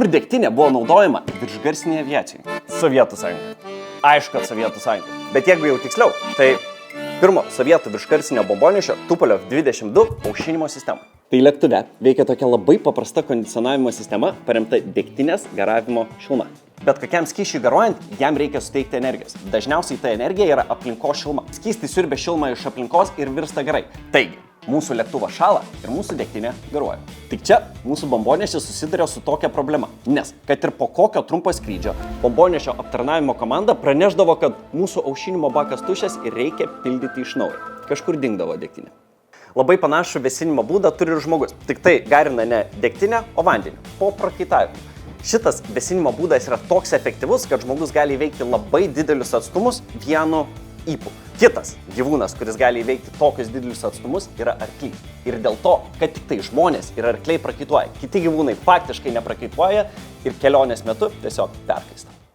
Kur degtinė buvo naudojama viršgarsinėje aviacijoje? Sovietų sąjunga. Aišku, kad Sovietų sąjunga. Bet jeigu jau tiksliau, tai pirmo sovietų viršgarsinio bombonešio Tupolev 22 aušinimo sistema. Tai lėktuve veikia tokia labai paprasta kondicionavimo sistema, paremta degtinės garavimo šiluma. Bet kokiam skysčiui garuojant, jam reikia suteikti energijos. Dažniausiai ta energija yra aplinkos šiluma. Skystis siurbia šilumą iš aplinkos ir virsta garai. Taigi, mūsų lėktuvas šąla ir mūsų degtinė garuoja. Tik čia mūsų bombonešis susiduria su tokia problema. Nes, kad ir po kokio trumpo skrydžio, bombonešio aptarnavimo komanda pranešdavo, kad mūsų aušinimo bakas tuščias ir reikia pildyti iš naujo. Kažkur dingdavo degtinė. Labai panašų vėsinimo būdą turi ir žmogus. Tik tai garina ne degtinę, o vandenį. Po prakaitavimo. Šitas vėsinimo būdas yra toks efektyvus, kad žmogus gali įveikti labai didelius atstumus vienu ypu. Kitas gyvūnas, kuris gali įveikti tokius didelius atstumus, yra arkliai. Ir dėl to, kad tik tai žmonės ir arkliai prakaituoja, kiti gyvūnai faktiškai neprakaituoja ir kelionės metu tiesiog perkaista.